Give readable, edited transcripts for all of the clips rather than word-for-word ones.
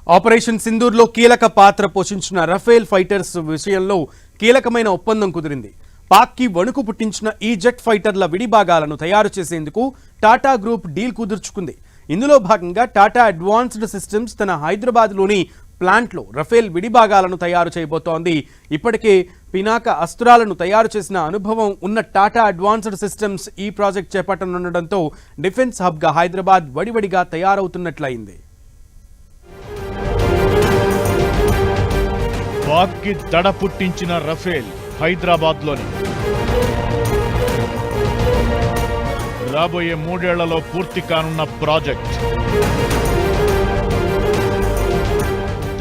Operation సింధూర్లో కీలక పాత్ర పోషించిన రఫేల్ ఫైటర్స్ విషయంలో కీలకమైన ఒప్పందం కుదిరింది. పాక్కి వణుకు పుట్టించిన ఈ జెట్ ఫైటర్ల విడిభాగాలను తయారు చేసేందుకు టాటా గ్రూప్ డీల్ కుదుర్చుకుంది. ఇందులో భాగంగా టాటా అడ్వాన్స్డ్ సిస్టమ్స్ తన హైదరాబాద్లోని ప్లాంట్లో రఫేల్ విడిభాగాలను తయారు చేయబోతోంది. ఇప్పటికే పినాక అస్త్రాలను తయారు చేసిన అనుభవం ఉన్న టాటా అడ్వాన్స్డ్ సిస్టమ్స్ ఈ ప్రాజెక్ట్ చేపట్టనుండటంతో డిఫెన్స్ హబ్గా హైదరాబాద్ వడివడిగా తయారవుతున్నట్లయింది. పాక్కి దడ పుట్టించిన రఫేల్ హైదరాబాద్లోని రాబోయే 3 ఏళ్లలో పూర్తి కానున్న ప్రాజెక్ట్.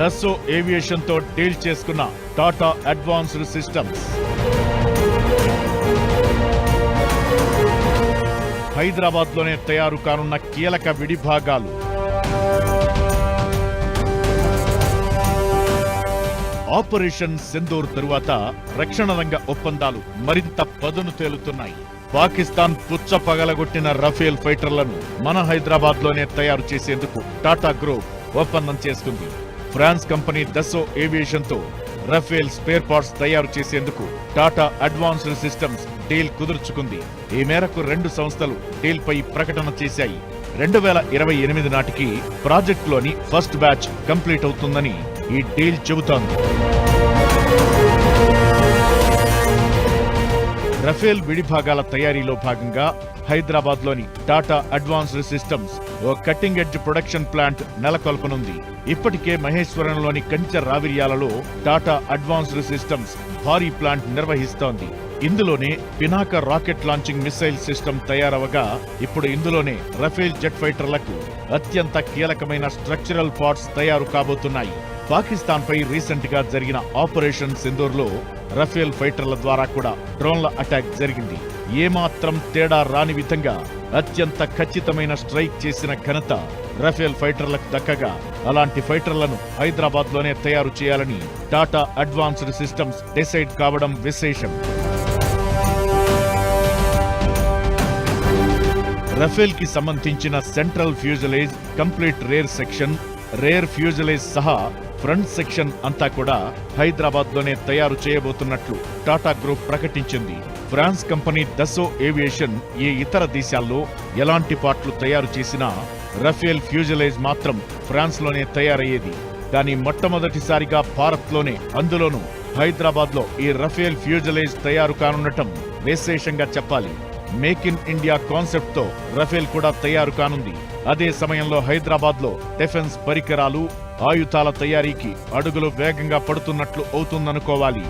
దస్సో ఏవియేషన్తో డీల్ చేసుకున్న టాటా అడ్వాన్స్డ్ సిస్టమ్స్ హైదరాబాద్లోనే తయారు కానున్న కీలక విడిభాగాలు. ఆపరేషన్ సింధూర్ తరువాత రక్షణ రంగ ఒప్పందాలు మరింత పదును తేలుతున్నాయి. పాకిస్తాన్ పుచ్చ పగలగొట్టిన రఫేల్ ఫైటర్లను మన హైదరాబాద్లోనే తయారు చేసేందుకు టాటా గ్రూప్ ఒప్పందం చేసుకుంది. ఫ్రాన్స్ కంపెనీ దస్సో ఏవియేషన్తో రఫేల్ స్పేర్ పార్ట్స్ తయారు చేసేందుకు టాటా అడ్వాన్స్డ్ సిస్టమ్స్ డీల్ కుదుర్చుకుంది. ఈ మేరకు 2 సంస్థలు డీల్పై ప్రకటన చేశాయి. 2028 నాటికి ప్రాజెక్టులోని ఫస్ట్ బ్యాచ్ కంప్లీట్ అవుతుందని ఈ డీల్ చెబుతోంది. రఫేల్ విడిభాగాల తయారీలో భాగంగా హైదరాబాద్లోని టాటా అడ్వాన్స్డ్ సిస్టమ్స్ ఓ కట్టింగ్ ఎడ్జ్ ప్రొడక్షన్ ప్లాంట్ నెలకొల్పనుంది. ఇప్పటికే మహేశ్వరంలోని కంచె రావిర్యాలలో టాటా అడ్వాన్స్డ్ సిస్టమ్స్ భారీ ప్లాంట్ నిర్వహిస్తోంది. ఇందులోనే Pinaka rocket launching missile system తయారవగా ఇప్పుడు ఇందులోనే రఫేల్ జెట్ ఫైటర్లకు అత్యంత కీలకమైన స్ట్రక్చరల్ పార్ట్స్ తయారు కాబోతున్నాయి. పాకిస్తాన్ పై రీసెంట్ గా జరిగిన ఆపరేషన్ సింధూర్లో రఫేల్ ఫైటర్ల ద్వారా కూడా డ్రోన్ల అటాక్ జరిగింది. ఏమాత్రం తేడా రాని విధంగా అత్యంత ఖచ్చితమైన స్ట్రైక్ చేసిన ఘనత రఫేల్ ఫైటర్లకు దక్కగా అలాంటి ఫైటర్లను హైదరాబాద్ లోనే తయారు చేయాలని టాటా అడ్వాన్స్డ్ సిస్టమ్స్ డిసైడ్ కావడం విశేషం. రఫేల్ కి సంబంధించిన central fuselage, complete rear section, rear fuselage సహా ఫ్రంట్ సెక్షన్ అంతా కూడా హైదరాబాద్ లోనే తయారు చేయబోతున్నట్లు టాటా గ్రూప్ ప్రకటించింది. ఫ్రాన్స్ కంపెనీ దస్సో ఏవియేషన్ ఏ ఇతర దేశాల్లో ఎలాంటి పార్ట్లు తయారు చేసినా రఫేల్ ఫ్యూజలేజ్ మాత్రం ఫ్రాన్స్ లోనే తయారయ్యేది. కానీ మొట్టమొదటిసారిగా భారత్ లోనే, అందులోనూ హైదరాబాద్ లో ఈ రఫేల్ ఫ్యూజలేజ్ తయారు కానుండటం విశేషంగా చెప్పాలి. మేక్ ఇన్ ఇండియా కాన్సెప్ట్ తో రఫేల్ కూడా తయారు కానుంది. అదే సమయంలో హైదరాబాద్ లో డిఫెన్స్ పరికరాలు, ఆయుధాల తయారీకి అడుగులు వేగంగా పడుతున్నట్లు అవుతుందనుకోవాలి.